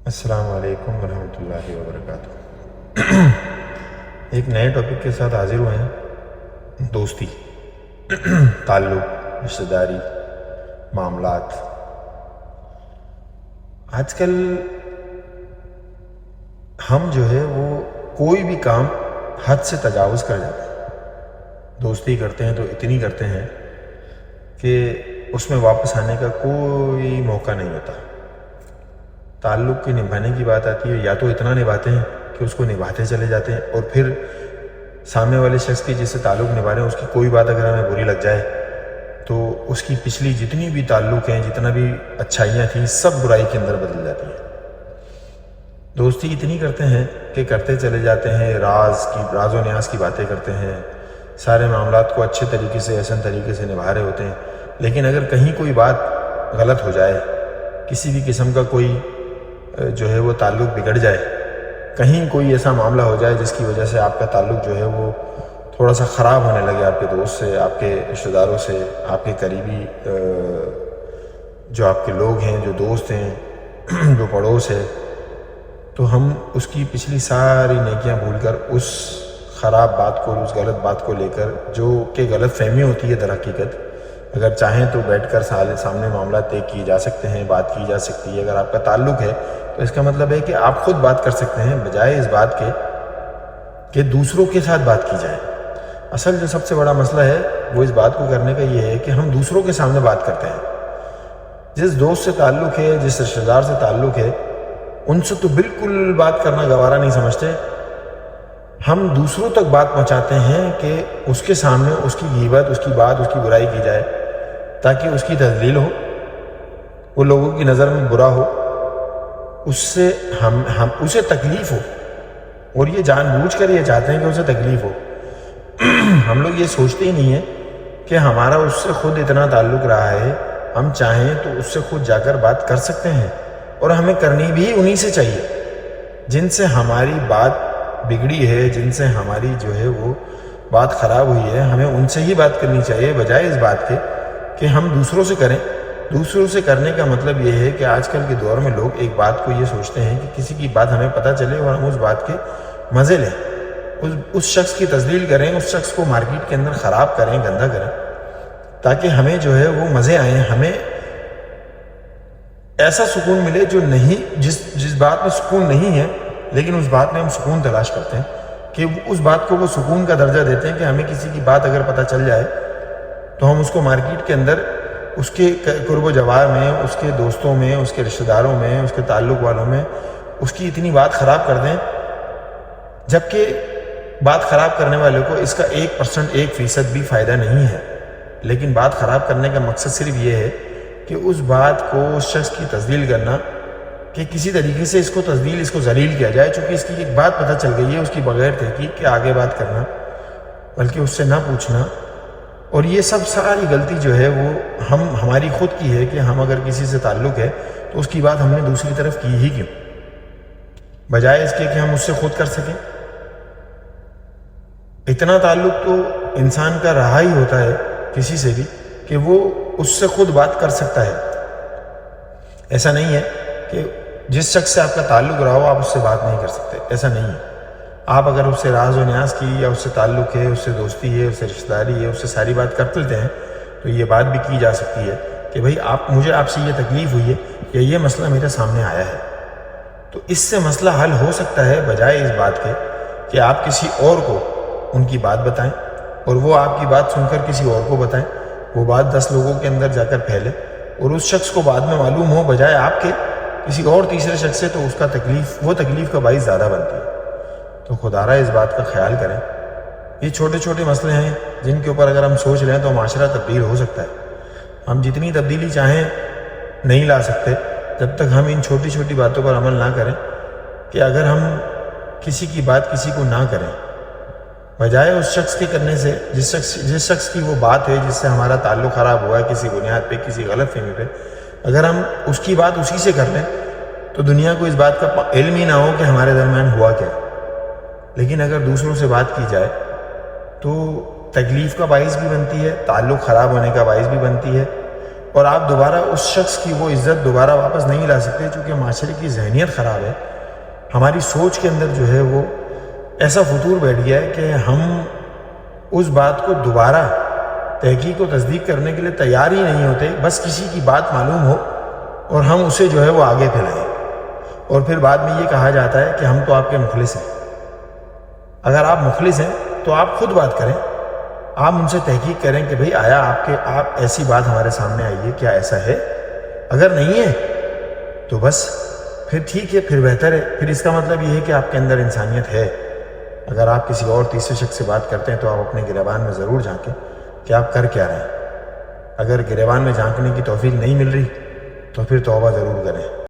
السلام علیکم ورحمۃ اللہ وبرکاتہ۔ ایک نئے ٹاپک کے ساتھ حاضر ہوئے ہیں، دوستی، تعلق، رشتہ داری، معاملات۔ آج کل ہم جو ہے وہ کوئی بھی کام حد سے تجاوز کر جاتے ہیں۔ دوستی کرتے ہیں تو اتنی کرتے ہیں کہ اس میں واپس آنے کا کوئی موقع نہیں ہوتا۔ تعلق کے نبھانے کی بات آتی ہے، یا تو اتنا نبھاتے ہیں کہ اس کو نبھاتے چلے جاتے ہیں، اور پھر سامنے والے شخص کی جس سے تعلق نبھا رہے ہیں اس کی کوئی بات اگر ہمیں بری لگ جائے تو اس کی پچھلی جتنی بھی تعلق ہیں، جتنا بھی اچھائیاں تھیں، سب برائی کے اندر بدل جاتی ہیں۔ دوستی اتنی کرتے ہیں کہ کرتے چلے جاتے ہیں، راز و نیاز کی باتیں کرتے ہیں، سارے معاملات کو اچھے طریقے سے، احسن طریقے سے نبھا رہے ہوتے ہیں، لیکن اگر کہیں کوئی بات غلط ہو جائے، کسی بھی قسم کا کوئی جو ہے وہ تعلق بگڑ جائے، کہیں کوئی ایسا معاملہ ہو جائے جس کی وجہ سے آپ کا تعلق جو ہے وہ تھوڑا سا خراب ہونے لگے آپ کے دوست سے، آپ کے رشتہ داروں سے، آپ کے قریبی جو آپ کے لوگ ہیں، جو دوست ہیں، جو پڑوس ہے، تو ہم اس کی پچھلی ساری نیکیاں بھول کر اس خراب بات کو، اس غلط بات کو لے کر، جو کہ غلط فہمی ہوتی ہے در حقیقت، اگر چاہیں تو بیٹھ کر سامنے معاملات طے کیے جا سکتے ہیں، بات کی جا سکتی ہے۔ اگر آپ کا تعلق ہے تو اس کا مطلب ہے کہ آپ خود بات کر سکتے ہیں، بجائے اس بات کے کہ دوسروں کے ساتھ بات کی جائے۔ اصل جو سب سے بڑا مسئلہ ہے وہ اس بات کو کرنے کا یہ ہے کہ ہم دوسروں کے سامنے بات کرتے ہیں۔ جس دوست سے تعلق ہے، جس رشتہ دار سے تعلق ہے، ان سے تو بالکل بات کرنا گوارا نہیں سمجھتے، ہم دوسروں تک بات پہنچاتے ہیں کہ اس کے سامنے اس کی غیبت، اس کی بات، اس کی برائی کی جائے، تاکہ اس کی تذلیل ہو، وہ لوگوں کی نظر میں برا ہو، اس سے اسے تکلیف ہو، اور یہ جان بوجھ کر یہ چاہتے ہیں کہ اسے تکلیف ہو۔ ہم لوگ یہ سوچتے ہی نہیں ہیں کہ ہمارا اس سے خود اتنا تعلق رہا ہے، ہم چاہیں تو اس سے خود جا کر بات کر سکتے ہیں، اور ہمیں کرنی بھی انہی سے چاہیے جن سے ہماری بات بگڑی ہے، جن سے ہماری جو ہے وہ بات خراب ہوئی ہے، ہمیں ان سے ہی بات کرنی چاہیے، بجائے اس بات کے کہ ہم دوسروں سے کریں۔ دوسروں سے کرنے کا مطلب یہ ہے کہ آج کل کے دور میں لوگ ایک بات کو یہ سوچتے ہیں کہ کسی کی بات ہمیں پتہ چلے اور ہم اس بات کے مزے لیں، اس شخص کی تذلیل کریں، اس شخص کو مارکیٹ کے اندر خراب کریں، گندہ کریں، تاکہ ہمیں جو ہے وہ مزے آئیں، ہمیں ایسا سکون ملے جو نہیں، جس بات میں سکون نہیں ہے، لیکن اس بات میں ہم سکون تلاش کرتے ہیں، کہ اس بات کو وہ سکون کا درجہ دیتے ہیں کہ ہمیں کسی کی بات اگر پتہ چل جائے تو ہم اس کو مارکیٹ کے اندر، اس کے قرب و جوار میں، اس کے دوستوں میں، اس کے رشتہ داروں میں، اس کے تعلق والوں میں اس کی اتنی بات خراب کر دیں، جبکہ بات خراب کرنے والے کو اس کا 1% بھی فائدہ نہیں ہے، لیکن بات خراب کرنے کا مقصد صرف یہ ہے کہ اس بات کو، اس شخص کی تذلیل کرنا، کہ کسی طریقے سے اس کو ذلیل کیا جائے، چونکہ اس کی ایک بات پتہ چل گئی ہے، اس کی بغیر تحقیق کے آگے بات کرنا، بلکہ اس سے نہ پوچھنا۔ اور یہ سب ساری غلطی جو ہے وہ ہماری خود کی ہے کہ ہم اگر کسی سے تعلق ہے تو اس کی بات ہم نے دوسری طرف کی ہی کیوں، بجائے اس کے کہ ہم اس سے خود کر سکیں۔ اتنا تعلق تو انسان کا رہا ہی ہوتا ہے کسی سے بھی کہ وہ اس سے خود بات کر سکتا ہے۔ ایسا نہیں ہے کہ جس شخص سے آپ کا تعلق رہا ہو آپ اس سے بات نہیں کر سکتے، ایسا نہیں ہے۔ آپ اگر اس سے راز و نیاز کی، یا اس سے تعلق ہے، اس سے دوستی ہے، اس سے رشتہ داری ہے، اس سے ساری بات کر لیتے ہیں، تو یہ بات بھی کی جا سکتی ہے کہ بھائی مجھے آپ سے یہ تکلیف ہوئی ہے، یا یہ مسئلہ میرے سامنے آیا ہے، تو اس سے مسئلہ حل ہو سکتا ہے، بجائے اس بات کے کہ آپ کسی اور کو ان کی بات بتائیں، اور وہ آپ کی بات سن کر کسی اور کو بتائیں، وہ بات 10 لوگوں کے اندر جا کر پھیلے، اور اس شخص کو بعد میں معلوم ہو، بجائے آپ کے کسی اور تیسرے شخص سے، تو اس کا وہ تکلیف کا باعث زیادہ بنتی ہے۔ تو خدا را اس بات کا خیال کریں۔ یہ چھوٹے چھوٹے مسئلے ہیں جن کے اوپر اگر ہم سوچ لیں تو معاشرہ تبدیل ہو سکتا ہے۔ ہم جتنی تبدیلی چاہیں نہیں لا سکتے جب تک ہم ان چھوٹی چھوٹی باتوں پر عمل نہ کریں، کہ اگر ہم کسی کی بات کسی کو نہ کریں، بجائے اس شخص کے کرنے سے، جس شخص کی وہ بات ہے جس سے ہمارا تعلق خراب ہوا ہے کسی بنیاد پہ، کسی غلط فہمی پہ، اگر ہم اس کی بات اسی سے کر لیں تو دنیا کو اس بات کا علم ہی نہ ہو کہ ہمارے درمیان ہوا کیا۔ لیکن اگر دوسروں سے بات کی جائے تو تکلیف کا باعث بھی بنتی ہے، تعلق خراب ہونے کا باعث بھی بنتی ہے، اور آپ دوبارہ اس شخص کی وہ عزت دوبارہ واپس نہیں لا سکتے، چونکہ معاشرے کی ذہنیت خراب ہے، ہماری سوچ کے اندر جو ہے وہ ایسا فطور بیٹھ گیا ہے کہ ہم اس بات کو دوبارہ تحقیق و تصدیق کرنے کے لیے تیار ہی نہیں ہوتے، بس کسی کی بات معلوم ہو اور ہم اسے جو ہے وہ آگے پھیلائیں، اور پھر بعد میں یہ کہا جاتا ہے کہ ہم تو آپ کے مخلص ہیں۔ اگر آپ مخلص ہیں تو آپ خود بات کریں، آپ ان سے تحقیق کریں کہ بھئی آیا آپ ایسی بات ہمارے سامنے آئی ہے، کیا ایسا ہے؟ اگر نہیں ہے تو بس پھر ٹھیک ہے، پھر بہتر ہے، پھر اس کا مطلب یہ ہے کہ آپ کے اندر انسانیت ہے۔ اگر آپ کسی اور تیسرے شخص سے بات کرتے ہیں تو آپ اپنے گریبان میں ضرور جھانکیں کہ آپ کر کیا رہے ہیں۔ اگر گریبان میں جھانکنے کی توفیق نہیں مل رہی تو پھر توبہ ضرور کریں۔